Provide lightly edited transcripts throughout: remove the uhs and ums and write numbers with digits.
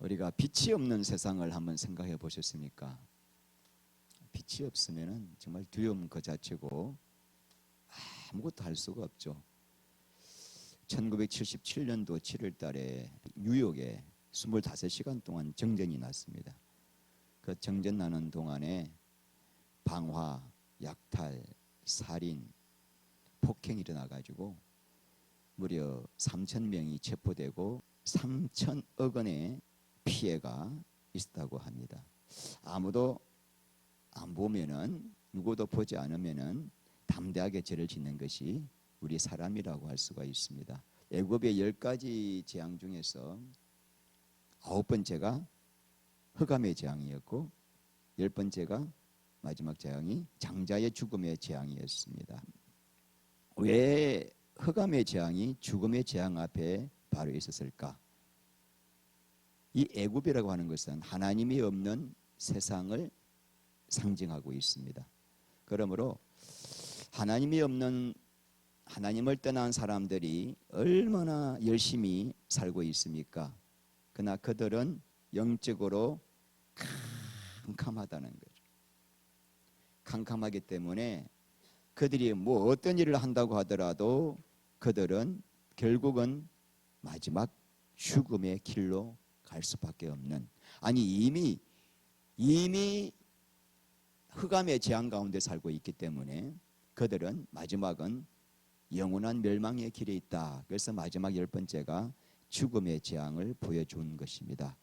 우리가 빛이 없는 세상을 한번 생각해 보셨습니까? 빛이 없으면 정말 두려움 그 자체고 아무것도 할 수가 없죠. 1977년도 7월 달에 뉴욕에 25시간 동안 정전이 났습니다. 그 정전 나는 동안에 방화, 약탈, 살인, 폭행이 일어나가지고 무려 3,000명이 체포되고 3,000억 원의 피해가 있었다고 합니다. 아무도 안 보면은, 누구도 보지 않으면은 담대하게 죄를 짓는 것이 우리 사람이라고 할 수가 있습니다. 애굽의 10가지 재앙 중에서 9번째가 흑암의 재앙이었고 10번째가 마지막 재앙이 장자의 죽음의 재앙이었습니다. 왜 흑암의 재앙이 죽음의 재앙 앞에 바로 있었을까? 이 애굽이라고 하는 것은 하나님이 없는 세상을 상징하고 있습니다. 그러므로 하나님이 없는, 하나님을 떠난 사람들이 얼마나 열심히 살고 있습니까? 그러나 그들은 영적으로 캄캄하다는 거죠. 캄캄하기 때문에 그들이 뭐 어떤 일을 한다고 하더라도 그들은 결국은 마지막 죽음의 길로 갈 수밖에 없는, 아니 이미 흑암의 재앙 가운데 살고 있기 때문에 그들은 마지막은 영원한 멸망의 길에 있다. 그래서 마지막 10번째가 죽음의 재앙을 보여준 것입니다.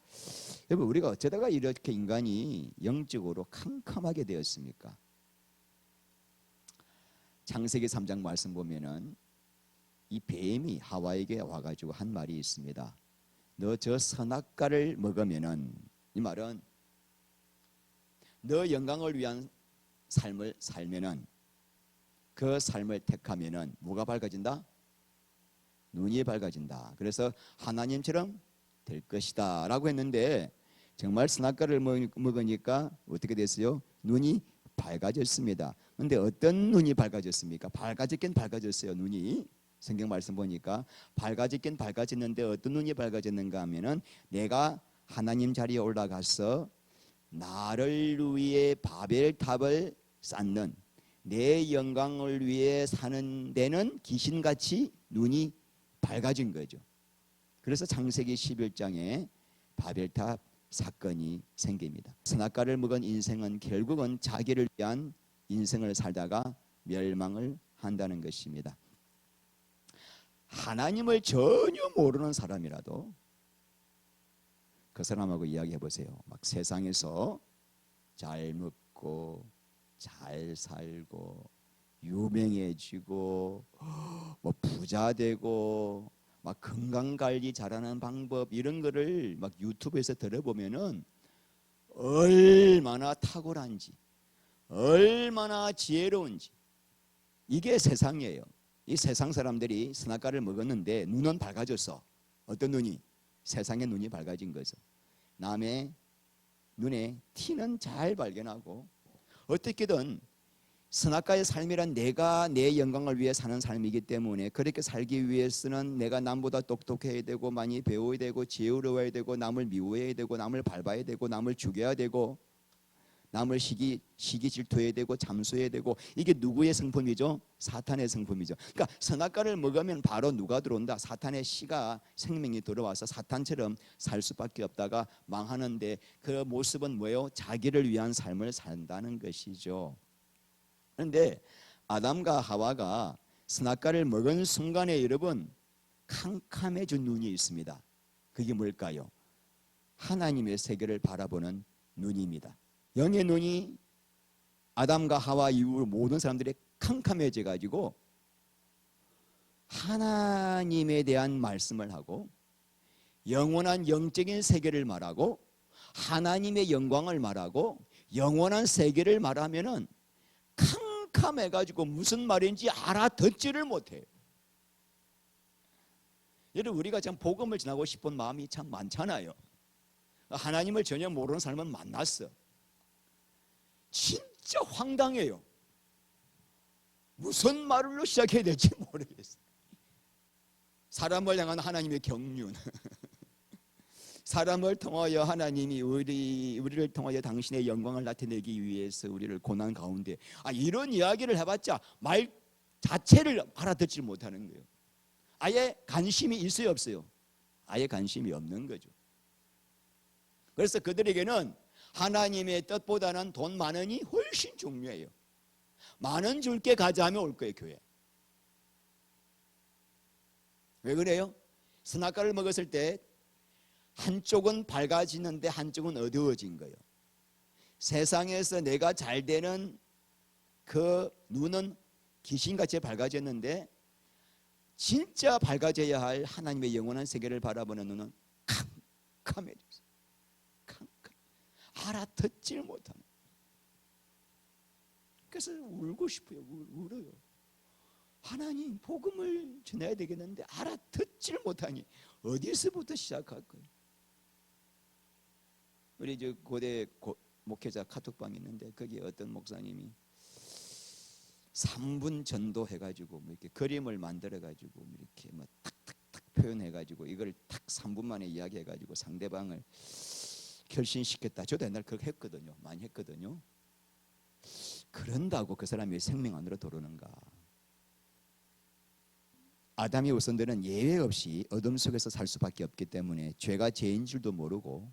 여러분, 우리가 어쩌다가 이렇게 인간이 영적으로 캄캄하게 되었습니까? 창세기 3장 말씀 보면은 이 뱀이 하와에게 와가지고 한 말이 있습니다. 너 저 선악과를 먹으면은, 이 말은 너 영광을 위한 삶을 살면은, 그 삶을 택하면은 뭐가 밝아진다? 눈이 밝아진다. 그래서 하나님처럼 될 것이다 라고 했는데, 정말 선악과를 먹으니까 어떻게 됐어요? 눈이 밝아졌습니다. 그런데 어떤 눈이 밝아졌습니까? 밝아졌긴 밝아졌어요. 눈이, 성경 말씀 보니까 밝아졌긴 밝아졌는데 어떤 눈이 밝아졌는가 하면은, 내가 하나님 자리에 올라가서 나를 위해 바벨탑을 쌓는, 내 영광을 위해 사는 데는 귀신같이 눈이 밝아진 거죠. 그래서 창세기 11장에 바벨탑 사건이 생깁니다. 선악과를 먹은 인생은 결국은 자기를 위한 인생을 살다가 멸망을 한다는 것입니다. 하나님을 전혀 모르는 사람이라도 그 사람하고 이야기해 보세요. 막 세상에서 잘 먹고 잘 살고 유명해지고 뭐 부자 되고 막 건강 관리 잘하는 방법, 이런 거를 막 유튜브에서 들어보면은 얼마나 탁월한지, 얼마나 지혜로운지. 이게 세상이에요. 이 세상 사람들이 선악과를 먹었는데 눈은 밝아졌어. 어떤 눈이? 세상의 눈이 밝아진 거죠. 남의 눈에 티는 잘 발견하고, 어떻게든 선악과의 삶이란 내가 내 영광을 위해 사는 삶이기 때문에, 그렇게 살기 위해서는 내가 남보다 똑똑해야 되고 많이 배워야 되고 지혜로워야 되고 남을 미워해야 되고 남을 밟아야 되고 남을 죽여야 되고 남을 시기 질투해야 되고 잠수해야 되고. 이게 누구의 성품이죠? 사탄의 성품이죠. 그러니까 선악과를 먹으면 바로 누가 들어온다? 사탄의 씨가, 생명이 들어와서 사탄처럼 살 수밖에 없다가 망하는데, 그 모습은 뭐예요? 자기를 위한 삶을 산다는 것이죠. 그런데 아담과 하와가 선악과를 먹은 순간에 여러분 캄캄해진 눈이 있습니다. 그게 뭘까요? 하나님의 세계를 바라보는 눈입니다. 영의 눈이 아담과 하와 이후로 모든 사람들이 캄캄해져 가지고 하나님에 대한 말씀을 하고 영원한 영적인 세계를 말하고 하나님의 영광을 말하고 영원한 세계를 말하면은 캄캄해 가지고 무슨 말인지 알아듣지를 못해요. 여러분, 우리가 참 복음을 전하고 싶은 마음이 참 많잖아요. 하나님을 전혀 모르는 사람은 만났어. 진짜 황당해요. 무슨 말로 시작해야 될지 모르겠어요. 사람을 향한 하나님의 경륜, 사람을 통하여 하나님이 우리를 통하여 당신의 영광을 나타내기 위해서 우리를 고난 가운데 이런 이야기를 해봤자 말 자체를 알아듣지 못하는 거예요. 아예 관심이 있어요, 없어요? 아예 관심이 없는 거죠. 그래서 그들에게는 하나님의 뜻보다는 돈 많으니 훨씬 중요해요. 많은 줄게 가자 하면 올 거예요, 교회. 왜 그래요? 선악과를 먹었을 때 한쪽은 밝아지는데 한쪽은 어두워진 거예요. 세상에서 내가 잘 되는 그 눈은 귀신같이 밝아졌는데 진짜 밝아져야 할 하나님의 영원한 세계를 바라보는 눈은 캄캄해졌어요. 알아듣질 못하는. 그래서 울고 싶어요. 울어요. 하나님 복음을 전해야 되겠는데 알아듣질 못하니 어디서부터 시작할 거예요? 우리 저 고대 목회자 카톡방이 있는데 거기에 어떤 목사님이 3분 전도 해가지고 뭐 이렇게 그림을 만들어가지고 이렇게 뭐 탁탁탁 표현해가지고 이걸 탁 3분 만에 이야기해가지고 상대방을 결신시켰다. 저도 옛날 그렇게 했거든요. 많이 했거든요. 그런다고 그 사람이 생명 안으로 들어오는가? 아담의 후손들은 예외 없이 어둠 속에서 살 수밖에 없기 때문에 죄가 죄인 줄도 모르고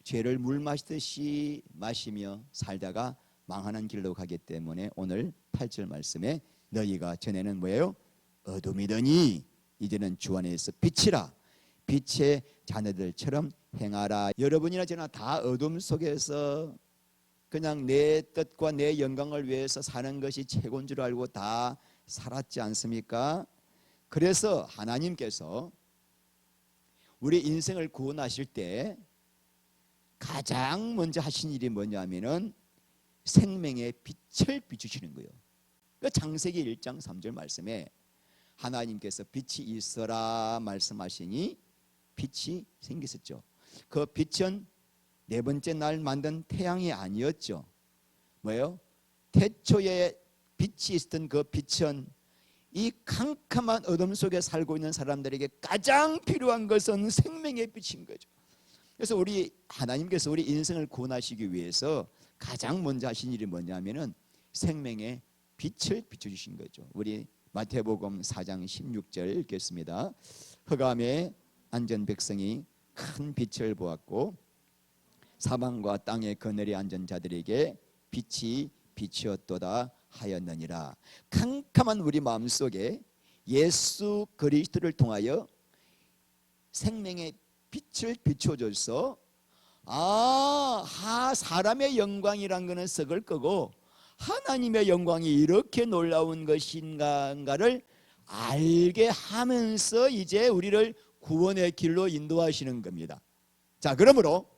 죄를 물 마시듯이 마시며 살다가 망하는 길로 가기 때문에 오늘 8절 말씀에 너희가 전에는 뭐예요? 어둠이더니 이제는 주 안에서 빛이라. 빛의 자녀들처럼 행하라. 여러분이나 저나 다 어둠 속에서 그냥 내 뜻과 내 영광을 위해서 사는 것이 최고인 줄 알고 다 살았지 않습니까? 그래서 하나님께서 우리 인생을 구원하실 때 가장 먼저 하신 일이 뭐냐면은 생명의 빛을 비추시는 거예요. 그 창세기 1장 3절 말씀에 하나님께서 빛이 있어라 말씀하시니 빛이 생겼었죠. 그 빛은 네 번째 날 만든 태양이 아니었죠. 뭐예요? 태초에 빛이 있었던 그 빛은 이 캄캄한 어둠 속에 살고 있는 사람들에게 가장 필요한 것은 생명의 빛인 거죠. 그래서 하나님께서 우리 인생을 구원하시기 위해서 가장 먼저 하신 일이 뭐냐면은 생명의 빛을 비춰주신 거죠. 우리 마태복음 4장 16절 읽겠습니다. 흑암에 앉은 백성이 큰 빛을 보았고 사방과 땅의 그늘에 앉은 자들에게 빛이 비추었도다 하였느니라. 캄캄한 우리 마음속에 예수 그리스도를 통하여 생명의 빛을 비춰줘서 사람의 영광이란 것은 썩을 거고 하나님의 영광이 이렇게 놀라운 것인가를 알게 하면서 이제 우리를 구원의 길로 인도하시는 겁니다. 자, 그러므로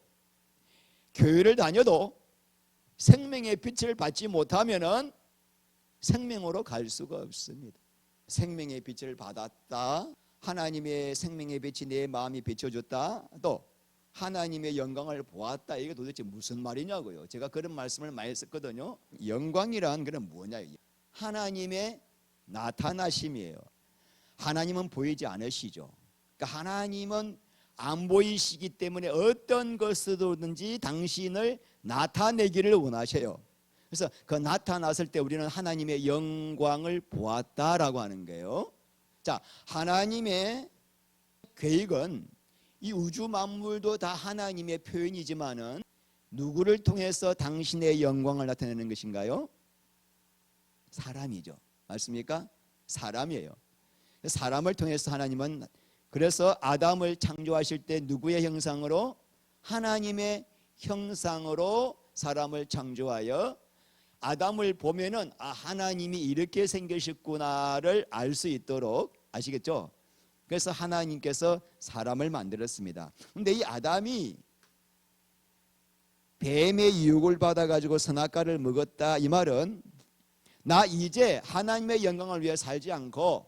교회를 다녀도 생명의 빛을 받지 못하면은 생명으로 갈 수가 없습니다. 생명의 빛을 받았다. 하나님의 생명의 빛이 내 마음이 비춰줬다. 또 하나님의 영광을 보았다. 이게 도대체 무슨 말이냐고요. 제가 그런 말씀을 많이 했었거든요. 영광이란 그는 뭐냐? 하나님의 나타나심이에요. 하나님은 보이지 않으시죠. 그러니까 하나님은 안 보이시기 때문에 어떤 것으로든지 당신을 나타내기를 원하셔요. 그래서 그 나타났을 때 우리는 하나님의 영광을 보았다라고 하는 거예요. 자, 하나님의 계획은 이 우주 만물도 다 하나님의 표현이지만은 누구를 통해서 당신의 영광을 나타내는 것인가요? 사람이죠. 맞습니까? 사람이에요. 사람을 통해서 하나님은 그래서 아담을 창조하실 때 누구의 형상으로? 하나님의 형상으로 사람을 창조하여 아담을 보면은 하나님이 이렇게 생기셨구나를 알 수 있도록 아시겠죠? 그래서 하나님께서 사람을 만들었습니다. 근데 이 아담이 뱀의 유혹을 받아가지고 선악과를 먹었다 이 말은 나 이제 하나님의 영광을 위해 살지 않고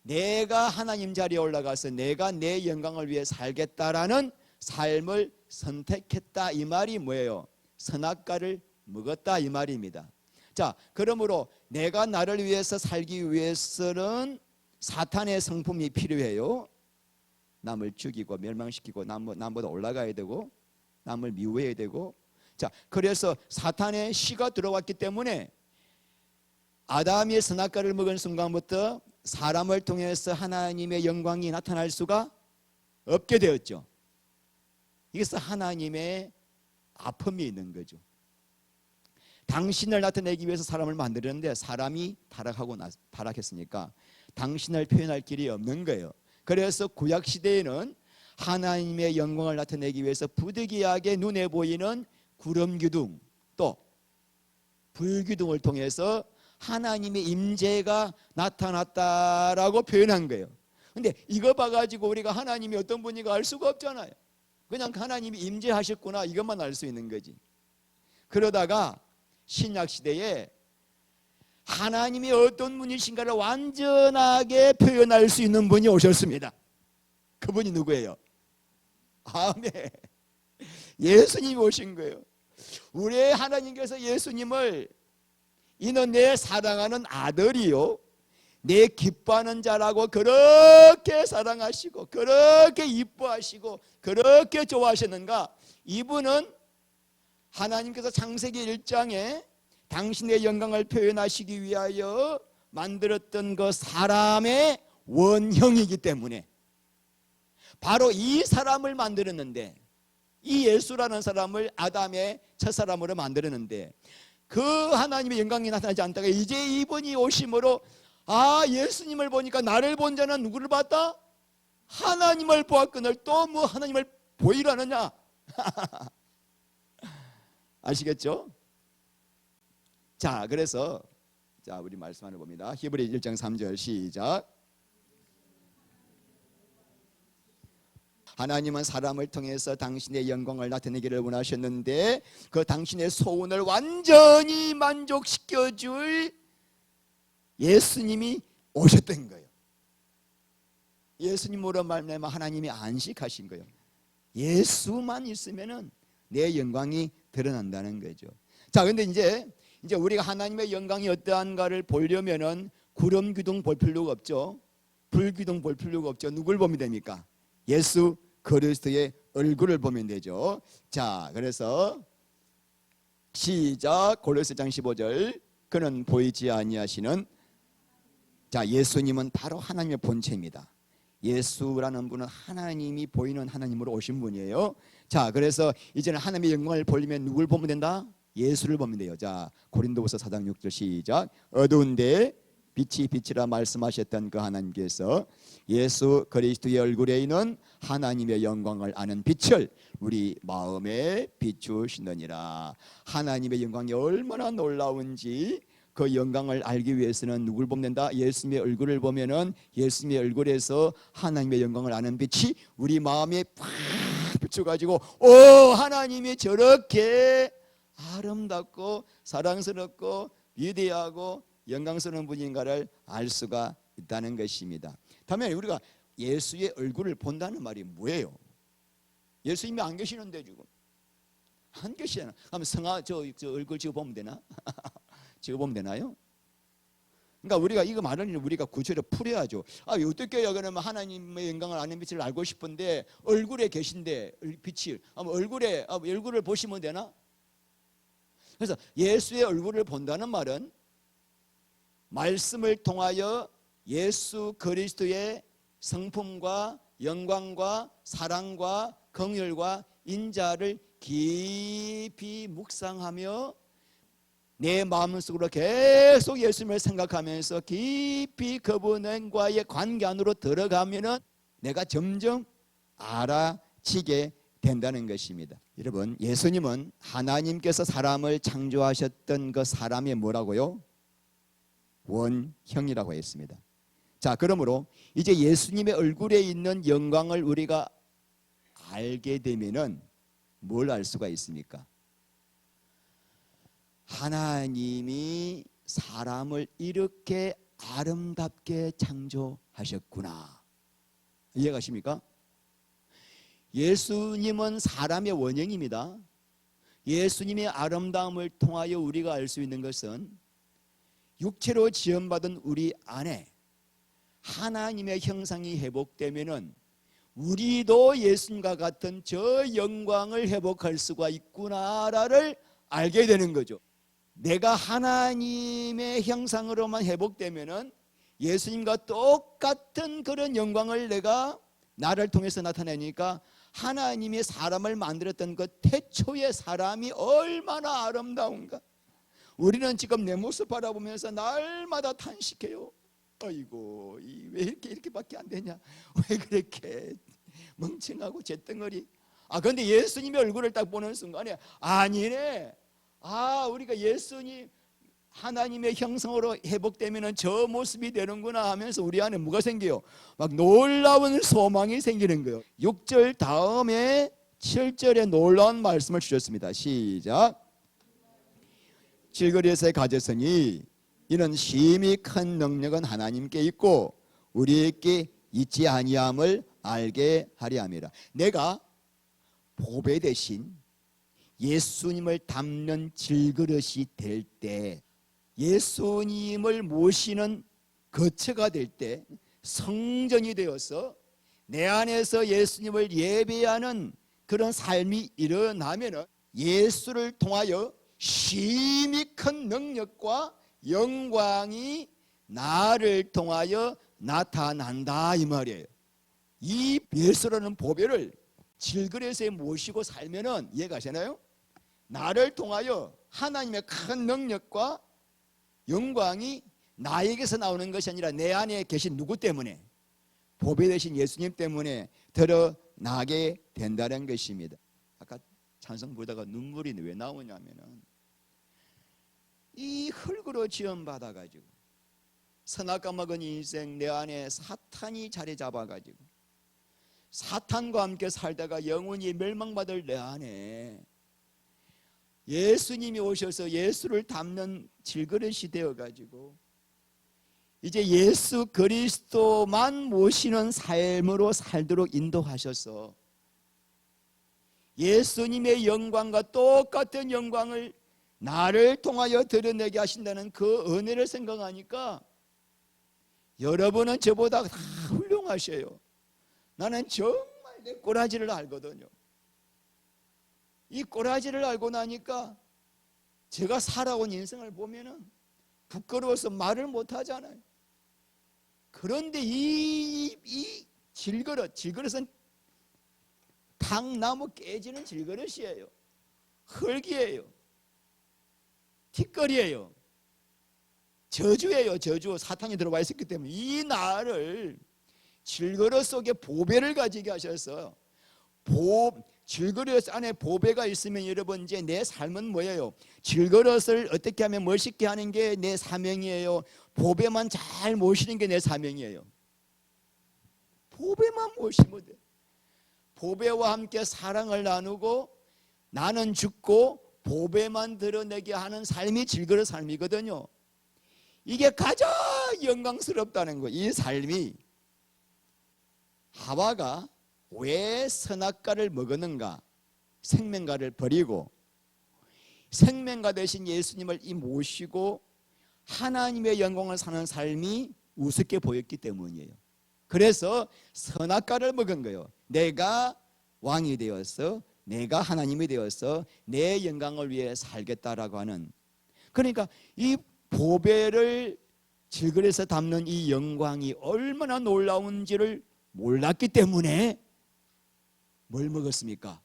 내가 하나님 자리에 올라가서 내가 내 영광을 위해 살겠다라는 삶을 선택했다 이 말이 뭐예요? 선악과를 먹었다 이 말입니다. 자, 그러므로 내가 나를 위해서 살기 위해서는 사탄의 성품이 필요해요. 남을 죽이고 멸망시키고 남보다 올라가야 되고 남을 미워해야 되고. 자, 그래서 사탄의 씨가 들어왔기 때문에 아담이 선악과를 먹은 순간부터 사람을 통해서 하나님의 영광이 나타날 수가 없게 되었죠. 이것은 하나님의 아픔이 있는 거죠. 당신을 나타내기 위해서 사람을 만들었는데 사람이 타락했으니까 당신을 표현할 길이 없는 거예요. 그래서 구약시대에는 하나님의 영광을 나타내기 위해서 부득이하게 눈에 보이는 구름기둥 또 불기둥을 통해서 하나님의 임재가 나타났다라고 표현한 거예요. 근데 이거 봐가지고 우리가 하나님이 어떤 분인가 알 수가 없잖아요. 그냥 하나님이 임재하셨구나 이것만 알 수 있는 거지. 그러다가 신약시대에 하나님이 어떤 분이신가를 완전하게 표현할 수 있는 분이 오셨습니다. 그분이 누구예요? 아멘. 예수님이 오신 거예요. 우리 하나님께서 예수님을 이는 내 사랑하는 아들이요 내 기뻐하는 자라고 그렇게 사랑하시고 그렇게 이뻐하시고 그렇게 좋아하시는가. 이분은 하나님께서 창세기 1장에 당신의 영광을 표현하시기 위하여 만들었던 그 사람의 원형이기 때문에 바로 이 사람을 만들었는데, 이 예수라는 사람을 아담의 첫사람으로 만들었는데 그 하나님의 영광이 나타나지 않다가 이제 이분이 오심으로 예수님을 보니까 나를 본 자는 누구를 봤다? 하나님을 보았거늘 또 뭐 하나님을 보이라느냐. 아시겠죠? 자, 그래서 우리 말씀 하나 봅니다. 히브리 1장 3절 시작. 하나님은 사람을 통해서 당신의 영광을 나타내기를 원하셨는데 그 당신의 소원을 완전히 만족시켜줄 예수님이 오셨던 거예요. 예수님으로 말미암아 하나님이 안식하신 거예요. 예수만 있으면은 내 영광이 드러난다는 거죠. 자, 근데 이제 우리가 하나님의 영광이 어떠한가를 보려면은 구름 기둥 볼 필요가 없죠. 불기둥 볼 필요가 없죠. 누굴 보면 됩니까? 예수 그리스도의 얼굴을 보면 되죠. 자, 그래서 시작. 골로새장 15절. 그는 보이지 아니하시는, 자, 예수님은 바로 하나님의 본체입니다. 예수라는 분은 하나님이 보이는 하나님으로 오신 분이에요. 자, 그래서 이제는 하나님의 영광을 보려면 누굴 보면 된다? 예수를 보면 돼요. 자, 고린도후서 4장 6절 시작. 어두운데 빛이 빛이라 말씀하셨던 그 하나님께서 예수 그리스도의 얼굴에 있는 하나님의 영광을 아는 빛을 우리 마음에 비추시느니라. 하나님의 영광이 얼마나 놀라운지 그 영광을 알기 위해서는 누굴 보면 된다? 예수님의 얼굴을 보면은 예수님의 얼굴에서 하나님의 영광을 아는 빛이 우리 마음에 팍 비춰가지고 하나님이 저렇게 아름답고 사랑스럽고 위대하고 영광스러운 분인가를 알 수가 있다는 것입니다. 다음에 우리가 예수의 얼굴을 본다는 말이 뭐예요? 예수님이 안 계시는데 지금 안 계시잖아. 그럼 저 얼굴 지금 보면 되나? 지금 보면 되나요? 그러니까 우리가 이거 말을 우리가 구체적으로 풀어야죠. 어떻게 해요? 그러면 하나님의 영광을 아는 빛을 알고 싶은데 얼굴에 계신데 빛이 얼굴을 보시면 되나? 그래서 예수의 얼굴을 본다는 말은 말씀을 통하여 예수 그리스도의 성품과 영광과 사랑과 긍휼과 인자를 깊이 묵상하며 내 마음속으로 계속 예수님을 생각하면서 깊이 그분과의 관계 안으로 들어가면은 내가 점점 알아지게 된다는 것입니다. 여러분, 예수님은 하나님께서 사람을 창조하셨던 그 사람의 뭐라고요? 원형이라고 했습니다. 자, 그러므로 이제 예수님의 얼굴에 있는 영광을 우리가 알게 되면은 뭘 알 수가 있습니까? 하나님이 사람을 이렇게 아름답게 창조하셨구나. 이해가십니까? 예수님은 사람의 원형입니다. 예수님의 아름다움을 통하여 우리가 알 수 있는 것은 육체로 지음받은 우리 안에 하나님의 형상이 회복되면은 우리도 예수님과 같은 저 영광을 회복할 수가 있구나를 알게 되는 거죠. 내가 하나님의 형상으로만 회복되면은 예수님과 똑같은 그런 영광을 내가 나를 통해서 나타내니까 하나님이 사람을 만들었던 그 태초의 사람이 얼마나 아름다운가. 우리는 지금 내 모습 바라보면서 날마다 탄식해요. 아이고, 왜 이렇게밖에 안 되냐? 왜 그렇게 멍청하고 잿덩어리? 그런데 예수님의 얼굴을 딱 보는 순간에 아니네. 우리가 예수님 하나님의 형상으로 회복되면 저 모습이 되는구나 하면서 우리 안에 뭐가 생겨요? 막 놀라운 소망이 생기는 거예요. 6절 다음에 7절에 놀라운 말씀을 주셨습니다. 시작. 질그릇에 가졌으니 이는 심히 큰 능력은 하나님께 있고 우리에게 있지 아니함을 알게 하려 함이라. 내가 보배 대신 예수님을 담는 질그릇이 될 때, 예수님을 모시는 거처가 될 때, 성전이 되어서 내 안에서 예수님을 예배하는 그런 삶이 일어나면 예수를 통하여 심히 큰 능력과 영광이 나를 통하여 나타난다 이 말이에요. 이 예수라는 보배를 질그릇에 모시고 살면은 이해가시나요? 나를 통하여 하나님의 큰 능력과 영광이 나에게서 나오는 것이 아니라 내 안에 계신 누구 때문에, 보배 되신 예수님 때문에 드러나게 된다는 것입니다. 아까 찬송 보다가 눈물이 왜 나오냐면은 이 흙으로 지음받아가지고 선악과 먹은 인생, 내 안에 사탄이 자리 잡아가지고 사탄과 함께 살다가 영원히 멸망받을 내 안에 예수님이 오셔서 예수를 담는 질그릇이 되어가지고 이제 예수 그리스도만 모시는 삶으로 살도록 인도하셔서 예수님의 영광과 똑같은 영광을 나를 통하여 드러내게 하신다는 그 은혜를 생각하니까 여러분은 저보다 다 훌륭하셔요. 나는 정말 내 꼬라지를 알거든요. 이 꼬라지를 알고 나니까 제가 살아온 인생을 보면은 부끄러워서 말을 못 하잖아요. 그런데 이 질그릇은 당나무 깨지는 질그릇이에요. 흙이에요. 티끌이에요. 저주예요. 저주. 사탄이 들어와 있었기 때문에 이 나를 질그릇 속에 보배를 가지게 하셔서 질그릇 안에 보배가 있으면 여러분 이제 내 삶은 뭐예요? 질그릇을 어떻게 하면 멋있게 하는 게 내 사명이에요. 보배만 잘 모시는 게 내 사명이에요. 보배만 모시면 돼. 보배와 함께 사랑을 나누고 나는 죽고 보배만 드러내게 하는 삶이 질그릇 삶이거든요. 이게 가장 영광스럽다는 거예요. 이 삶이. 하와가 왜 선악과를 먹었는가? 생명과를 버리고 생명과 되신 예수님을 모시고 하나님의 영광을 사는 삶이 우습게 보였기 때문이에요. 그래서 선악과를 먹은 거예요. 내가 왕이 되어서, 내가 하나님이 되어서 내 영광을 위해 살겠다라고 하는. 그러니까 이 보배를 질그릇에 담는 이 영광이 얼마나 놀라운지를 몰랐기 때문에 뭘 먹었습니까?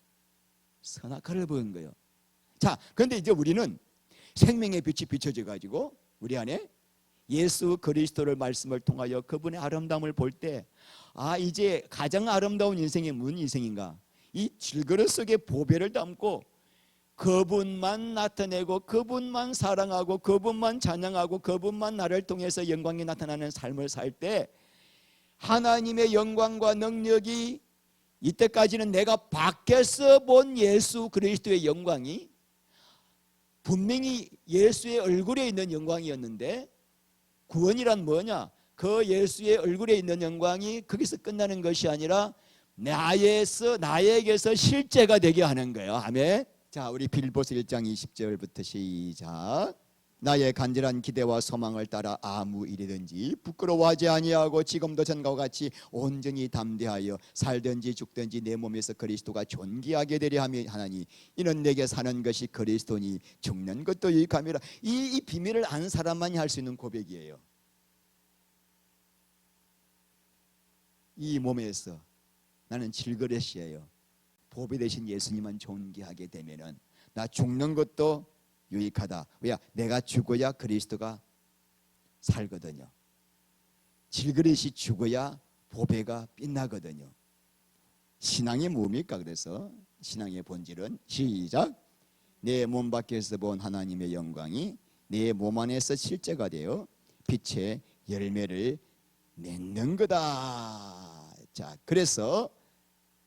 선악과를 먹은 거예요. 자, 그런데 이제 우리는 생명의 빛이 비춰져 가지고 우리 안에 예수 그리스도를 말씀을 통하여 그분의 아름다움을 볼 때, 이제 가장 아름다운 인생이 무슨 인생인가? 이 질그릇 속에 보배를 담고 그분만 나타내고 그분만 사랑하고 그분만 찬양하고 그분만 나를 통해서 영광이 나타나는 삶을 살 때 하나님의 영광과 능력이, 이때까지는 내가 밖에서 본 예수 그리스도의 영광이 분명히 예수의 얼굴에 있는 영광이었는데, 구원이란 뭐냐? 그 예수의 얼굴에 있는 영광이 거기서 끝나는 것이 아니라 나에게서 실제가 되게 하는 거예요. 아멘. 자, 우리 빌보서 1장 20절부터 시작. 나의 간절한 기대와 소망을 따라 아무 일이든지 부끄러워하지 아니하고 지금도 전과 같이 온전히 담대하여 살든지 죽든지 내 몸에서 그리스도가 존귀하게 되려 하나니 이는 내게 사는 것이 그리스도니 죽는 것도 유익함이라. 이 비밀을 아는 사람만이 할 수 있는 고백이에요. 이 몸에서 나는 질그릇이에요. 보배 되신 예수님만 존귀하게 되면은 나 죽는 것도 유익하다. 왜? 내가 죽어야 그리스도가 살거든요. 질그릇이 죽어야 보배가 빛나거든요. 신앙이 뭡니까? 그래서 신앙의 본질은 시작. 내 몸 밖에서 본 하나님의 영광이 내 몸 안에서 실제가 되어 빛의 열매를 맺는 거다. 자, 그래서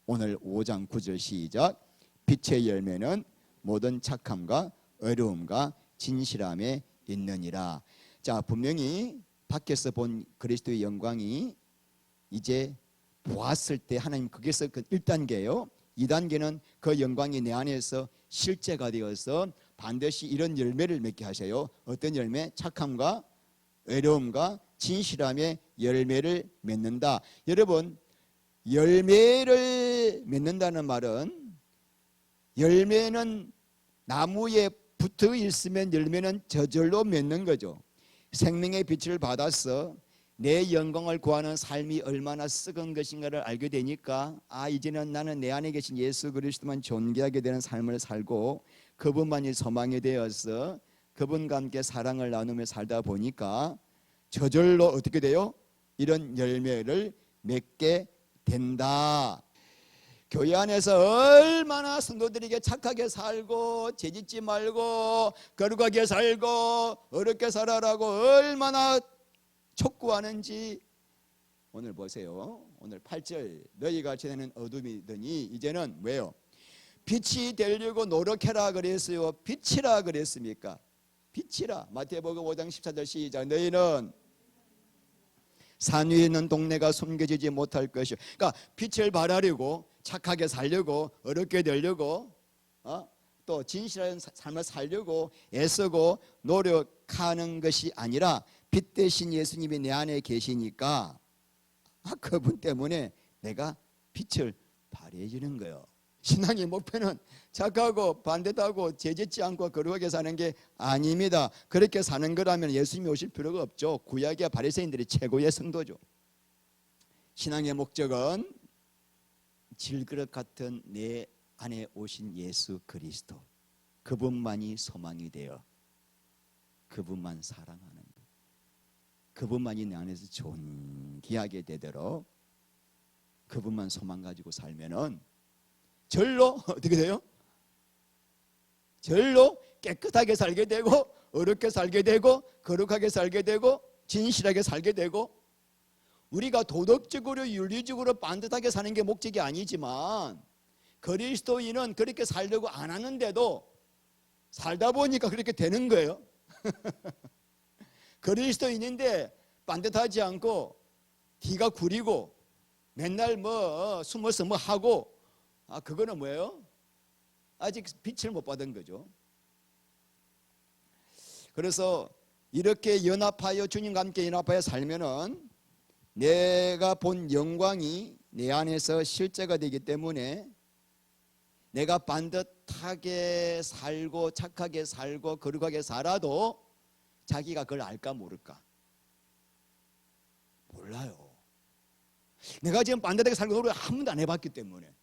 오늘 5장 9절 시작. 빛의 열매는 모든 착함과 어려움과 진실함에 있느니라. 자, 분명히 밖에서 본 그리스도의 영광이 이제 보았을 때 하나님 거기서 그 1단계예요. 2단계는 그 영광이 내 안에서 실제가 되어서 반드시 이런 열매를 맺게 하세요. 어떤 열매? 착함과 어려움과 진실함의 열매를 맺는다. 여러분, 열매를 맺는다는 말은 열매는 나무에 붙어 있으면 열매는 저절로 맺는 거죠. 생명의 빛을 받아서 내 영광을 구하는 삶이 얼마나 썩은 것인가를 알게 되니까 이제는 나는 내 안에 계신 예수 그리스도만 존귀하게 되는 삶을 살고 그분만이 소망이 되어서 그분과 함께 사랑을 나누며 살다 보니까 저절로 어떻게 돼요? 이런 열매를 맺게 된다. 교회 안에서 얼마나 성도들에게 착하게 살고 죄짓지 말고 거룩하게 살고 어렵게 살아라고 얼마나 촉구하는지 오늘 보세요. 오늘 8절 너희가 지내는 어둠이더니 이제는 왜요? 빛이 되려고 노력해라 그랬어요? 빛이라 그랬습니까? 빛이라. 마태복음 5장 14절 시작. 너희는 산 위에 있는 동네가 숨겨지지 못할 것이요. 그러니까 빛을 발하려고 착하게 살려고 어렵게 되려고 또 진실한 삶을 살려고 애쓰고 노력하는 것이 아니라 빛 대신 예수님이 내 안에 계시니까 그분 때문에 내가 빛을 발해해 주는 거예요. 신앙의 목표는 착하고 반듯하고 죄짓지 않고 거룩하게 사는 게 아닙니다. 그렇게 사는 거라면 예수님이 오실 필요가 없죠. 구약의 바리새인들이 최고의 성도죠. 신앙의 목적은 질그릇 같은 내 안에 오신 예수 그리스도, 그분만이 소망이 되어 그분만 사랑하는 것, 그분만이 내 안에서 존귀하게 되도록 그분만 소망 가지고 살면은 절로 어떻게 돼요? 절로 깨끗하게 살게 되고 어렵게 살게 되고 거룩하게 살게 되고 진실하게 살게 되고, 우리가 도덕적으로 윤리적으로 반듯하게 사는 게 목적이 아니지만 그리스도인은 그렇게 살려고 안 하는데도 살다 보니까 그렇게 되는 거예요. 그리스도인인데 반듯하지 않고 뒤가 구리고 맨날 숨어서 하고 그거는 뭐예요? 아직 빛을 못 받은 거죠. 그래서 이렇게 연합하여 주님과 함께 연합하여 살면은 내가 본 영광이 내 안에서 실제가 되기 때문에 내가 반듯하게 살고 착하게 살고 거룩하게 살아도 자기가 그걸 알까 모를까? 몰라요. 내가 지금 반듯하게 살고 노력을 한 번도 안 해봤기 때문에.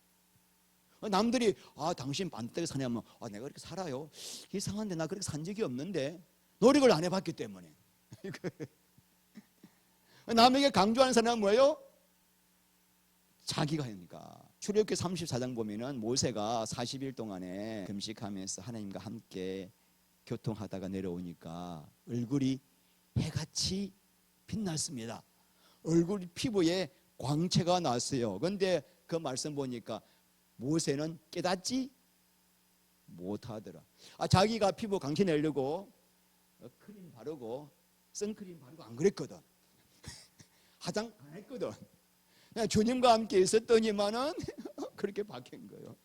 남들이 당신 반듯하게 사냐면 내가 그렇게 살아요. 이상한데 나 그렇게 산 적이 없는데. 노력을 안 해봤기 때문에. 남에게 강조하는 사람은 뭐예요? 자기가 하니까. 출애굽기 34장 보면은 모세가 40일 동안에 금식하면서 하나님과 함께 교통하다가 내려오니까 얼굴이 해같이 빛났습니다. 얼굴 피부에 광채가 났어요. 그런데 그 말씀 보니까 모세는 깨닫지 못하더라. 자기가 피부 광채 내려고 크림 바르고 선크림 바르고 안 그랬거든. 화장 안 했거든. 그냥 주님과 함께 있었더니만은 그렇게 바뀐 거예요.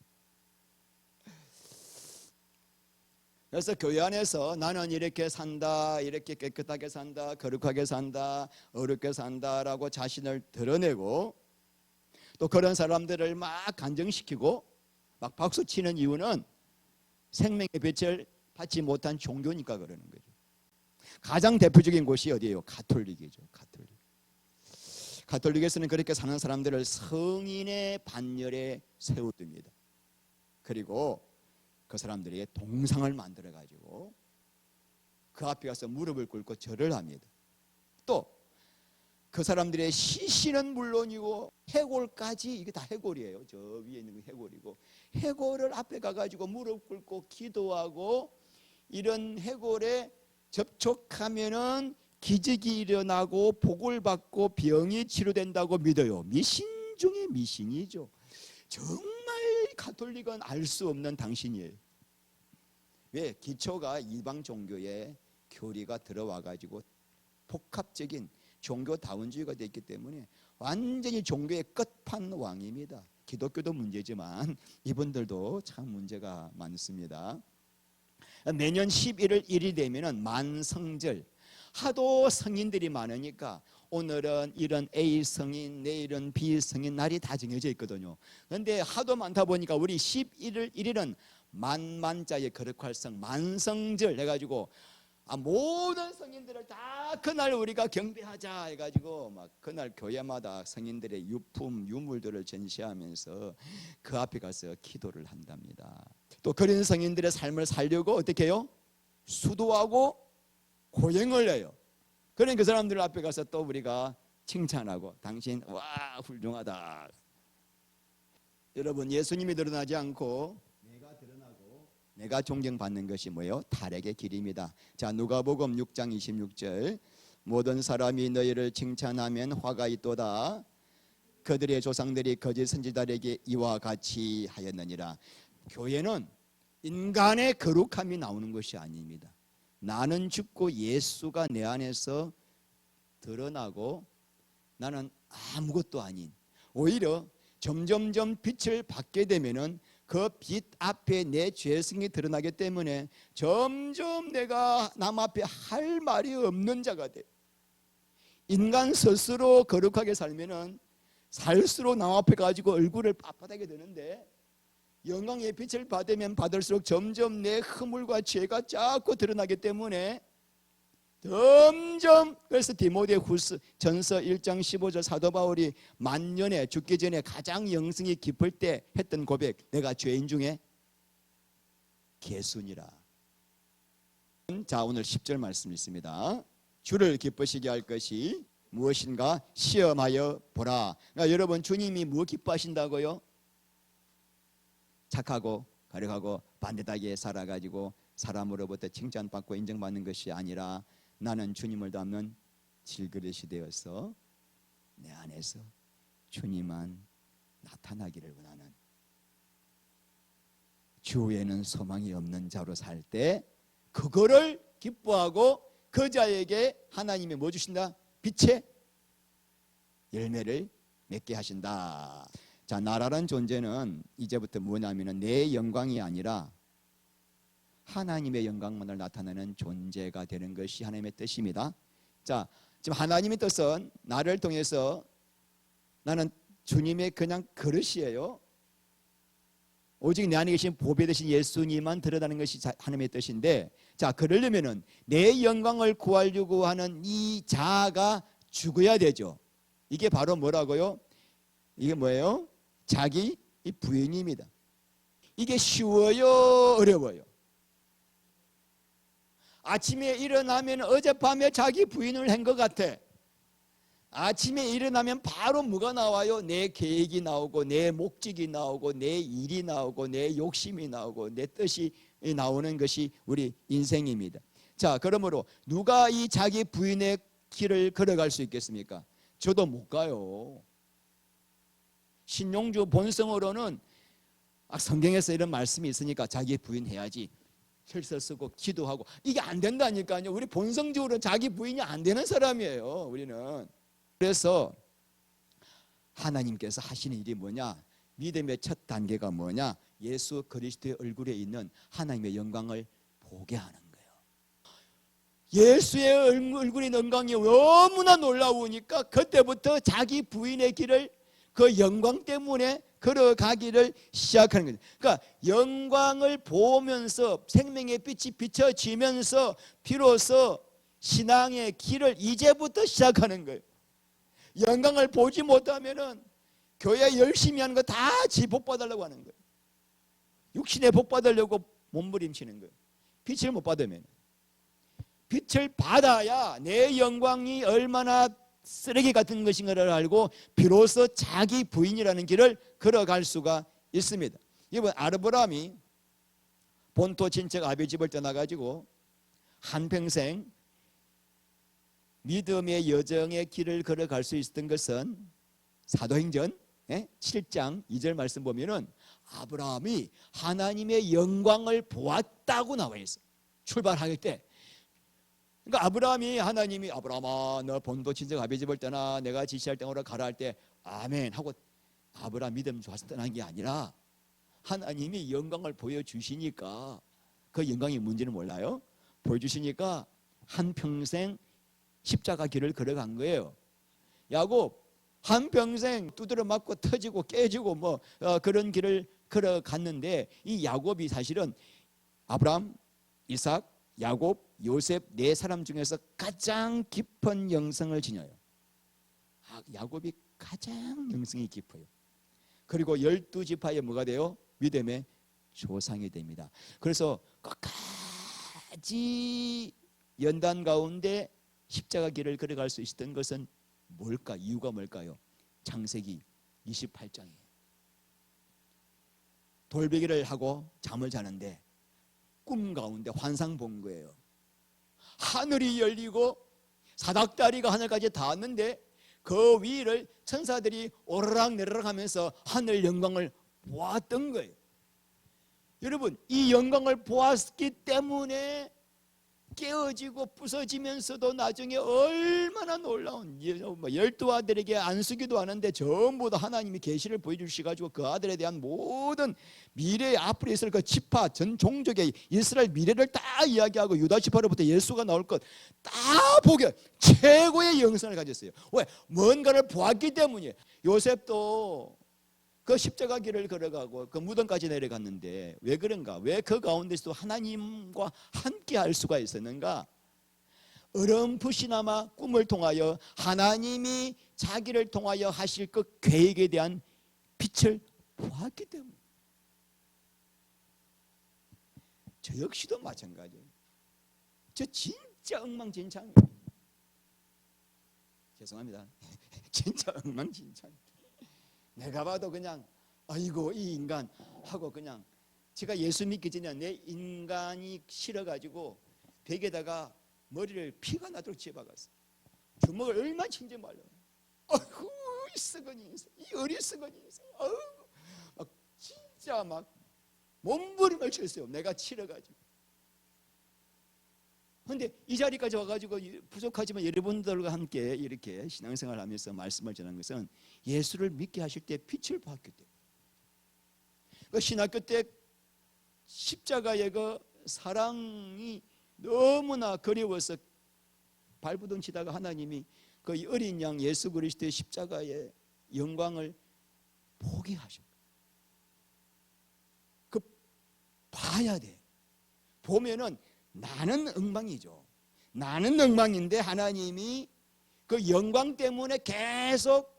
그래서 교회 안에서 나는 이렇게 산다, 이렇게 깨끗하게 산다, 거룩하게 산다, 어렵게 산다라고 자신을 드러내고 또 그런 사람들을 막 간증시키고 막 박수치는 이유는 생명의 빛을 받지 못한 종교니까 그러는 거죠. 가장 대표적인 곳이 어디예요? 가톨릭이죠. 가톨릭에서는 그렇게 사는 사람들을 성인의 반열에 세워둡니다. 그리고 그 사람들이 동상을 만들어 가지고 그 앞에 가서 무릎을 꿇고 절을 합니다. 또 그 사람들의 시신은 물론이고 해골까지, 이게 다 해골이에요. 저 위에 있는 게 해골이고, 해골을 앞에 가가지고 무릎 꿇고 기도하고 이런 해골에 접촉하면은 기적이 일어나고 복을 받고 병이 치료된다고 믿어요. 미신 중에 미신이죠. 정말 가톨릭은 알 수 없는 당신이에요. 왜? 기초가 이방 종교의 교리가 들어와 가지고 복합적인 종교다원주의가 됐기 때문에 완전히 종교의 끝판왕입니다. 기독교도 문제지만 이분들도 참 문제가 많습니다. 매년 11월 1일이 되면 만성절, 하도 성인들이 많으니까 오늘은 이런 A 성인, 내일은 B 성인, 날이 다 정해져 있거든요. 그런데 하도 많다 보니까 우리 11월 1일은 만자의 거룩할 성, 만성절 해가지고 모든 성인들을 다 그날 우리가 경배하자 해가지고 막 그날 교회마다 성인들의 유품, 유물들을 전시하면서 그 앞에 가서 기도를 한답니다. 또 그런 성인들의 삶을 살려고 어떻게 해요? 수도하고 고행을 해요. 그러니 그 사람들 앞에 가서 또 우리가 칭찬하고 당신 와 훌륭하다. 여러분, 예수님이 드러나지 않고 내가 존경받는 것이 뭐예요? 탈핵의 길입니다. 자, 누가복음 6장 26절, 모든 사람이 너희를 칭찬하면 화가 있도다. 그들의 조상들이 거짓 선지자들에게 이와 같이 하였느니라. 교회는 인간의 거룩함이 나오는 것이 아닙니다. 나는 죽고 예수가 내 안에서 드러나고 나는 아무것도 아닌, 오히려 점점점 빛을 받게 되면은 그 빛 앞에 내 죄성이 드러나기 때문에 점점 내가 남 앞에 할 말이 없는 자가 돼. 인간 스스로 거룩하게 살면은 살수록 남 앞에 가지고 얼굴을 빳빳하게 되는데, 영광의 빛을 받으면 받을수록 점점 내 허물과 죄가 자꾸 드러나기 때문에 점점, 그래서 디모데후서 전서 1장 15절 사도 바울이 만년에 죽기 전에 가장 영성이 깊을 때 했던 고백, 내가 죄인 중에 개순이라. 자, 오늘 10절 말씀 있습니다. 주를 기쁘시게 할 것이 무엇인가 시험하여 보라. 그러니까 여러분, 주님이 무엇 기뻐하신다고요? 착하고 거룩하고 반듯하게 살아가지고 사람으로부터 칭찬받고 인정받는 것이 아니라 나는 주님을 닮는 질그릇이 되어서 내 안에서 주님만 나타나기를 원하는, 주에는 소망이 없는 자로 살 때 그거를 기뻐하고 그 자에게 하나님이 뭐 주신다? 빛의 열매를 맺게 하신다. 자, 나라는 존재는 이제부터 뭐냐면 내 영광이 아니라 하나님의 영광만을 나타내는 존재가 되는 것이 하나님의 뜻입니다. 자, 지금 하나님의 뜻은 나를 통해서 나는 주님의 그냥 그릇이에요. 오직 내 안에 계신 보배 되신 예수님만 드러나는 것이 하나님의 뜻인데, 자, 그러려면은 내 영광을 구하려고 하는 이 자아가 죽어야 되죠. 이게 바로 뭐라고요? 이게 뭐예요? 자기 부인입니다. 이게 쉬워요, 어려워요? 아침에 일어나면 어젯밤에 자기 부인을 한 것 같아. 아침에 일어나면 바로 뭐가 나와요? 내 계획이 나오고 내 목적이 나오고 내 일이 나오고 내 욕심이 나오고 내 뜻이 나오는 것이 우리 인생입니다. 자, 그러므로 누가 이 자기 부인의 길을 걸어갈 수 있겠습니까? 저도 못 가요. 신용주 본성으로는 성경에서 이런 말씀이 있으니까 자기 부인 해야지, 혈서 쓰고 기도하고, 이게 안 된다니까요. 우리 본성적으로 자기 부인이 안 되는 사람이에요, 우리는. 그래서 하나님께서 하시는 일이 뭐냐? 믿음의 첫 단계가 뭐냐? 예수 그리스도의 얼굴에 있는 하나님의 영광을 보게 하는 거예요. 예수의 얼굴이 영광이 너무나 놀라우니까 그때부터 자기 부인의 길을 그 영광 때문에 걸어가기를 시작하는 거죠. 그러니까 영광을 보면서 생명의 빛이 비춰지면서 비로소 신앙의 길을 이제부터 시작하는 거예요. 영광을 보지 못하면은 교회 열심히 하는 거 다 지 복 받으려고 하는 거예요. 육신의 복 받으려고 몸부림치는 거예요. 빛을 못 받으면, 빛을 받아야 내 영광이 얼마나 쓰레기 같은 것인가를 알고 비로소 자기 부인이라는 길을 걸어갈 수가 있습니다. 이번 아브라함이 본토 친척 아비 집을 떠나가지고 한평생 믿음의 여정의 길을 걸어갈 수 있었던 것은 사도행전 7장 2절 말씀 보면은 아브라함이 하나님의 영광을 보았다고 나와 있어요. 출발할 때. 그러니까 아브라함이 하나님이 아브라함아 너 본토 친척 아비 집을 떠나 내가 지시할 땅으로 가라 할 때 아멘 하고 아브라함 믿음 좋아서 떠난 게 아니라 하나님이 영광을 보여주시니까 그 영광이 뭔지는 몰라요. 보여주시니까 한평생 십자가 길을 걸어간 거예요. 야곱 한평생 두드려 맞고 터지고 깨지고 그런 길을 걸어갔는데 이 야곱이 사실은 아브라함, 이삭, 야곱, 요셉 네 사람 중에서 가장 깊은 영성을 지녀요. 야곱이 가장 영성이 깊어요. 그리고 12지파에 뭐가 돼요? 믿음의 조상이 됩니다. 그래서 끝까지 연단 가운데 십자가 길을 걸어갈 수 있었던 것은 뭘까? 이유가 뭘까요? 창세기 28장이에요. 돌베개를 하고 잠을 자는데 꿈 가운데 환상 본 거예요. 하늘이 열리고 사닥다리가 하늘까지 닿았는데 그 위를 천사들이 오르락 내리락 하면서 하늘 영광을 보았던 거예요. 여러분, 이 영광을 보았기 때문에 깨어지고 부서지면서도 나중에 얼마나 놀라운 12아들에게 안수기도 하는데 전부 다 하나님이 계시를 보여주셔가지고 그 아들에 대한 모든 미래에 앞으로 있을 그 지파 전 종족의 이스라엘 미래를 다 이야기하고 유다 지파로부터 예수가 나올 것 다 보게 최고의 영성을 가졌어요. 왜? 뭔가를 보았기 때문이에요. 요셉도 그 십자가 길을 걸어가고 그 무덤까지 내려갔는데 왜 그런가? 왜 그 가운데서도 하나님과 함께 할 수가 있었는가? 어렴풋이나마 꿈을 통하여 하나님이 자기를 통하여 하실 그 계획에 대한 빛을 보았기 때문에. 저 역시도 마찬가지예요. 저 진짜 엉망진창이에요. 죄송합니다. 진짜 엉망진창. 내가 봐도 그냥 아이고 이 인간 하고 그냥 제가 예수 믿기 전에 내 인간이 싫어가지고 벽에다가 머리를 피가 나도록 집어박았어요. 주먹을 얼마나 친지 말려. 아이고 이 썩은이 이 어리석은이 막 진짜 막 몸부림을 쳤어요. 내가 치러가지고. 그런데 이 자리까지 와가지고 부족하지만 여러분들과 함께 이렇게 신앙생활을 하면서 말씀을 전한 것은 예수를 믿게 하실 때 빛을 봤기 때문에. 그 신학교 때 십자가의 그 사랑이 너무나 그리워서 발부둥 치다가 하나님이 그 어린 양 예수 그리스도의 십자가의 영광을 보게 하십니다. 그 봐야 돼. 보면은 나는 엉망이죠. 나는 엉망인데 하나님이 그 영광 때문에 계속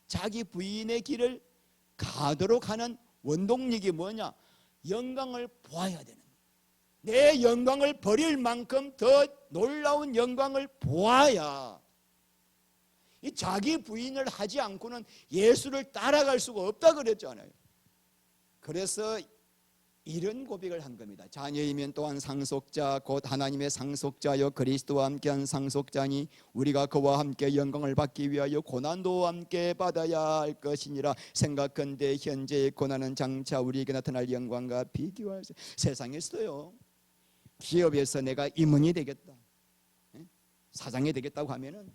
자기 부인의 길을 가도록 하는 원동력이 뭐냐? 영광을 보아야 되는 거예요. 내 영광을 버릴 만큼 더 놀라운 영광을 보아야 이 자기 부인을 하지 않고는 예수를 따라갈 수가 없다 그랬잖아요. 그래서 이런 고백을 한 겁니다. 자녀이면 또한 상속자 곧 하나님의 상속자여 그리스도와 함께한 상속자니 우리가 그와 함께 영광을 받기 위하여 고난도 함께 받아야 할 것이니라. 생각컨대 현재의 고난은 장차 우리에게 나타날 영광과 비교할 수. 세상에서요 기업에서 내가 임원이 되겠다, 사장이 되겠다고 하면은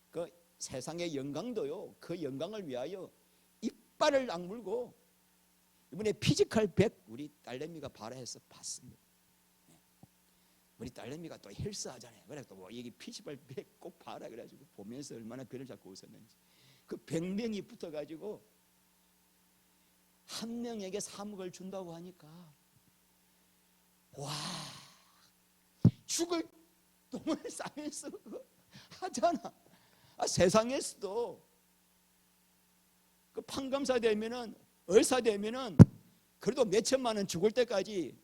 그 세상의 영광도요 그 영광을 위하여 이빨을 악물고 이번에 피지컬 100 우리 딸내미가 발화해서 봤습니다. 우리 딸내미가 또 헬스 하잖아요. 그래 또 뭐 여기 피지발 꼭 봐라 그래가지고 보면서 얼마나 별을 잡고 웃었는지. 그 100명이 붙어가지고 한 명에게 3억을 준다고 하니까 와, 죽을 돈을 싸면서 하잖아. 세상에서도 그 판검사 되면은, 의사 되면은 그래도 몇 천만 원 죽을 때까지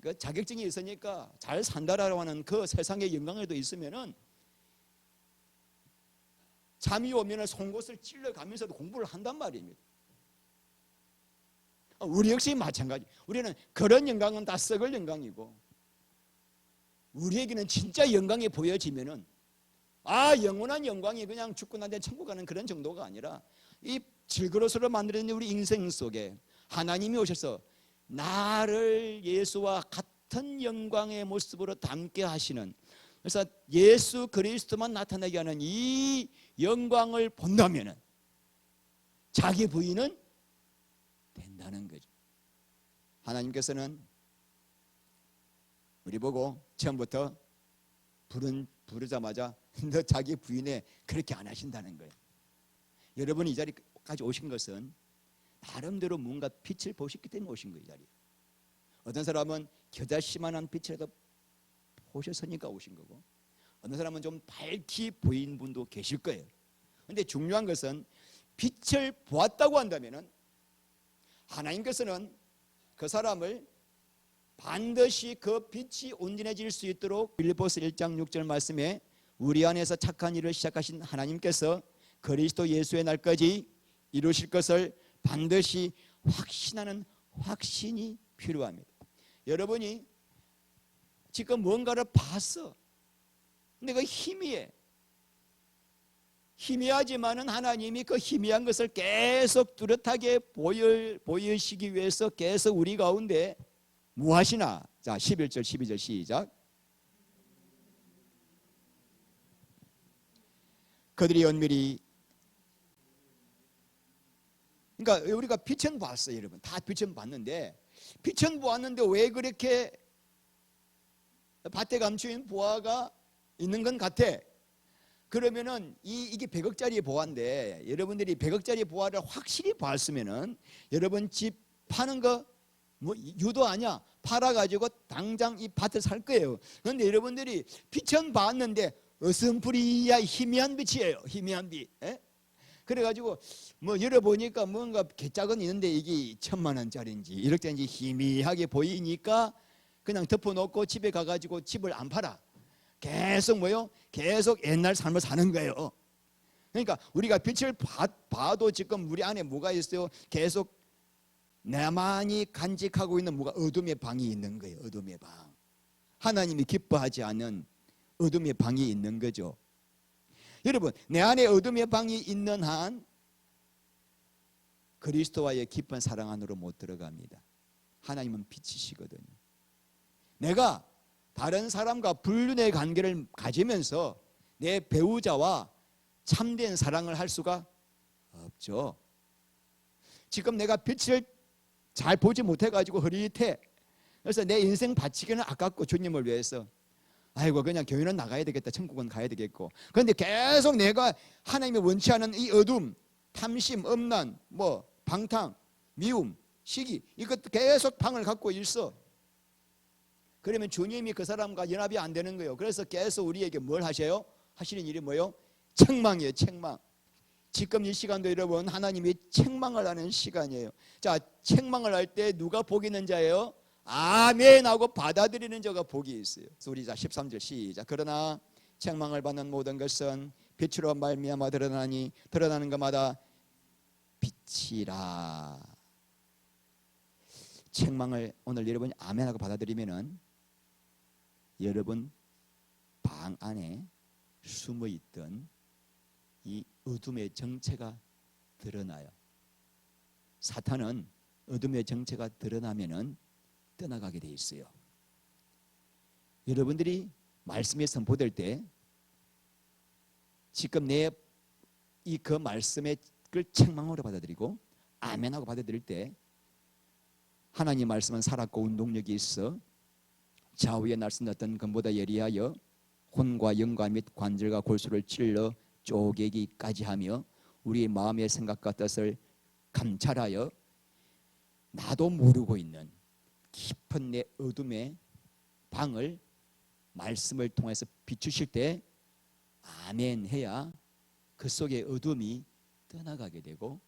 그 자격증이 있으니까 잘 산다라고 하는 그 세상의 영광에도 있으면은 잠이 오면은 송곳을 찔러가면서도 공부를 한단 말입니다. 우리 역시 마찬가지. 우리는 그런 영광은 다 썩을 영광이고, 우리에게는 진짜 영광이 보여지면은 영원한 영광이 그냥 죽고 난 뒤에 천국 가는 그런 정도가 아니라 이 질그릇으로 만들어진 우리 인생 속에 하나님이 오셔서 나를 예수와 같은 영광의 모습으로 담게 하시는, 그래서 예수 그리스도만 나타나게 하는 이 영광을 본다면은 자기 부인은 된다는 거죠. 하나님께서는 우리 보고 처음부터 부르자마자 너 자기 부인에 그렇게 안 하신다는 거예요. 여러분이 이 자리까지 오신 것은 나름대로 뭔가 빛을 보셨기 때문에 오신 거예요. 이 자리에. 어떤 사람은 겨자씨만한 빛이라도 보셨으니까 오신 거고, 어떤 사람은 좀 밝히 보인 분도 계실 거예요. 그런데 중요한 것은 빛을 보았다고 한다면은 하나님께서는 그 사람을 반드시 그 빛이 온전해질 수 있도록 빌립보서 1장 6절 말씀에 우리 안에서 착한 일을 시작하신 하나님께서 그리스도 예수의 날까지 이루실 것을 반드시 확신하는 확신이 필요합니다. 여러분이 지금 뭔가를 봤어. 근데 그 희미해. 희미하지만은 하나님이 그 희미한 것을 계속 뚜렷하게 보이시기 위해서 계속 우리 가운데 무엇이나. 자, 11절 12절 시작. 그들이 은밀히, 그러니까 우리가 빛은 봤어요, 여러분. 다 빛은 봤는데, 빛은 보았는데 왜 그렇게 밭에 감추인 보화가 있는 건 같아? 그러면은 이게 100억짜리 보화인데, 여러분들이 100억짜리 보화를 확실히 봤으면은 여러분 집 파는 거 뭐 유도 아니야, 팔아가지고 당장 이 밭을 살 거예요. 그런데 여러분들이 빛은 봤는데 어슴푸리야 희미한 빛이에요. 희미한 빛. 그래가지고 뭐 열어보니까 뭔가 개짝은 있는데 이게 1,000만 원짜리인지 1억짜리인지 희미하게 보이니까 그냥 덮어놓고 집에 가가지고 집을 안 팔아. 계속 뭐요? 계속 옛날 삶을 사는 거예요. 그러니까 우리가 빛을 봐도 지금 우리 안에 뭐가 있어요? 계속 나만이 간직하고 있는 뭐가 어둠의 방이 있는 거예요. 어둠의 방. 하나님이 기뻐하지 않는 어둠의 방이 있는 거죠. 여러분, 내 안에 어둠의 방이 있는 한 그리스도와의 깊은 사랑 안으로 못 들어갑니다. 하나님은 빛이시거든요. 내가 다른 사람과 불륜의 관계를 가지면서 내 배우자와 참된 사랑을 할 수가 없죠. 지금 내가 빛을 잘 보지 못해가지고 흐릿해. 그래서 내 인생 바치기는 아깝고 주님을 위해서 아이고 그냥 교회는 나가야 되겠다, 천국은 가야 되겠고, 그런데 계속 내가 하나님이 원치 않은 이 어둠, 탐심, 엄란, 뭐 방탕, 미움, 시기, 이것도 계속 방을 갖고 있어. 그러면 주님이 그 사람과 연합이 안 되는 거예요. 그래서 계속 우리에게 뭘 하셔요? 하시는 일이 뭐예요? 책망이에요. 책망. 지금 이 시간도 여러분 하나님이 책망을 하는 시간이에요. 자, 책망을 할 때 누가 복이 있는 자예요? 아멘 하고 받아들이는 자가 복이 있어요. 그래서 우리 자 13절 시작. 그러나 책망을 받는 모든 것은 빛으로 말미암아 드러나니 드러나는 것마다 빛이라. 책망을 오늘 여러분이 아멘 하고 받아들이면은 여러분 방 안에 숨어 있던 이 어둠의 정체가 드러나요. 사탄은 어둠의 정체가 드러나면은 떠나가게 돼 있어요. 여러분들이 말씀에 선포될 때 지금 내 이 그 말씀의 그 책망으로 받아들이고 아멘하고 받아들일 때 하나님 말씀은 살았고 운동력이 있어 좌우에 날씬었던 금보다 예리하여 혼과 영과 및 관절과 골수를 찔러 쪼개기까지 하며 우리의 마음의 생각과 뜻을 감찰하여 나도 모르고 있는 깊은 내 어둠의 방을 말씀을 통해서 비추실 때 아멘 해야 그 속의 어둠이 떠나가게 되고,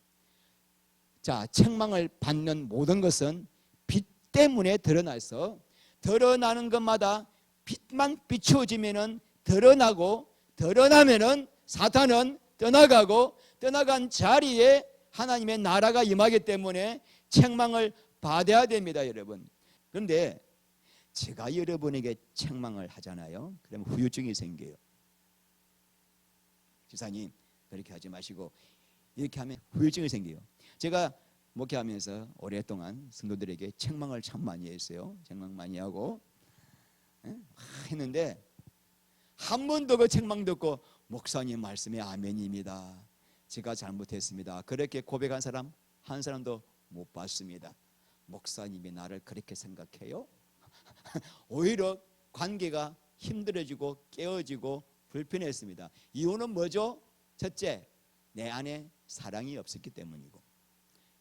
자, 책망을 받는 모든 것은 빛 때문에 드러나서 드러나는 것마다 빛만 비추어지면은 드러나고, 드러나면은 사탄은 떠나가고, 떠나간 자리에 하나님의 나라가 임하기 때문에 책망을 받아야 됩니다, 여러분. 그런데 제가 여러분에게 책망을 하잖아요. 그러면 후유증이 생겨요. 지사님, 그렇게 하지 마시고 이렇게 하면 후유증이 생겨요. 제가 목회하면서 오랫동안 성도들에게 책망을 참 많이 했어요. 책망 많이 하고 했는데 한 번도 그 책망 듣고 목사님 말씀에 아멘입니다, 제가 잘못했습니다, 그렇게 고백한 사람 한 사람도 못 봤습니다. 목사님이 나를 그렇게 생각해요? 오히려 관계가 힘들어지고 깨어지고 불편했습니다. 이유는 뭐죠? 첫째, 내 안에 사랑이 없었기 때문이고,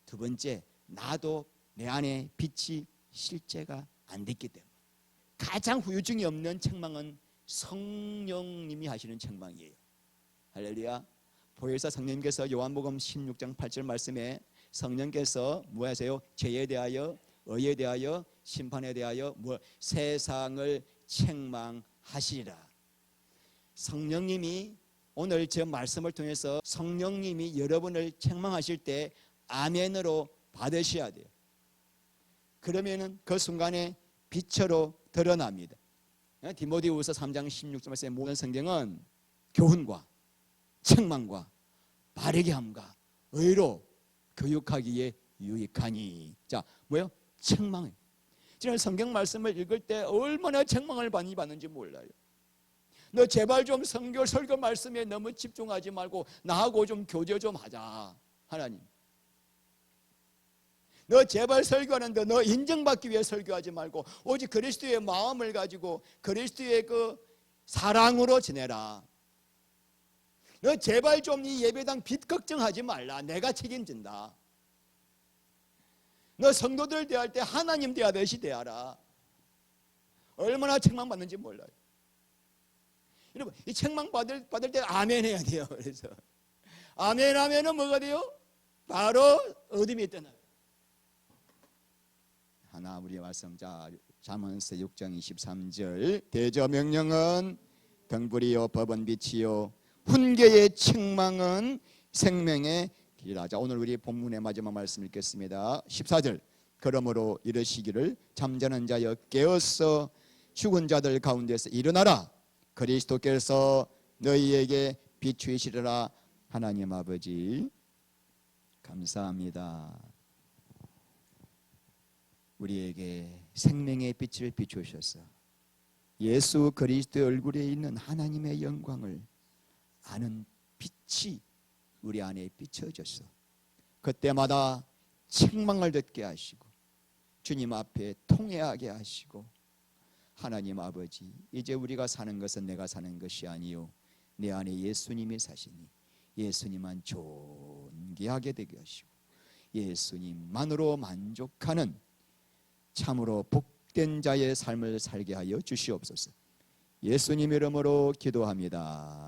두 번째, 나도 내 안에 빛이 실제가 안 됐기 때문에. 가장 후유증이 없는 책망은 성령님이 하시는 책망이에요. 할렐루야. 보혜사 성령님께서 요한복음 16장 8절 말씀에 성령께서 뭐 하세요? 죄에 대하여, 의에 대하여, 심판에 대하여 세상을 책망하시리라. 성령님이 오늘 저 말씀을 통해서 성령님이 여러분을 책망하실 때 아멘으로 받으셔야 돼요. 그러면은 그 순간에 빛으로 드러납니다. 디모데후서 3장 16절 말씀에 모든 성경은 교훈과 책망과 바르게 함과 의로 교육하기에 유익하니. 자, 뭐요? 책망이에요. 저는 성경 말씀을 읽을 때 얼마나 책망을 많이 받는지 몰라요. 너 제발 좀 설교 말씀에 너무 집중하지 말고 나하고 좀 교제 좀 하자. 하나님, 너 제발 설교하는데 너 인정받기 위해 설교하지 말고 오직 그리스도의 마음을 가지고 그리스도의 그 사랑으로 지내라. 너 제발 좀 이 예배당 빚 걱정하지 말라. 내가 책임진다. 너 성도들 대할 때 하나님 대하듯이 대하라. 얼마나 책망받는지 몰라요. 여러분, 이 책망 받을 때 아멘 해야 돼요. 그래서 아멘 하면은 뭐가 돼요? 바로 어둠이 떠나요. 하나 우리 말씀, 자, 잠언서 6장 23절 대저명령은 등불이요 법은 빛이요 훈계의 책망은 생명의 길이라. 자, 오늘 우리 본문의 마지막 말씀 읽겠습니다. 14절 그러므로 이르시기를 잠자는 자여 깨어서 죽은 자들 가운데서 일어나라. 그리스도께서 너희에게 비추시리라. 하나님 아버지 감사합니다. 우리에게 생명의 빛을 비추셔서 예수 그리스도의 얼굴에 있는 하나님의 영광을 아는 빛이 우리 안에 비춰져서 그때마다 책망을 듣게 하시고 주님 앞에 통회하게 하시고, 하나님 아버지, 이제 우리가 사는 것은 내가 사는 것이 아니요 내 안에 예수님이 사시니 예수님만 존귀하게 되게 하시고 예수님만으로 만족하는 참으로 복된 자의 삶을 살게 하여 주시옵소서. 예수님 이름으로 기도합니다.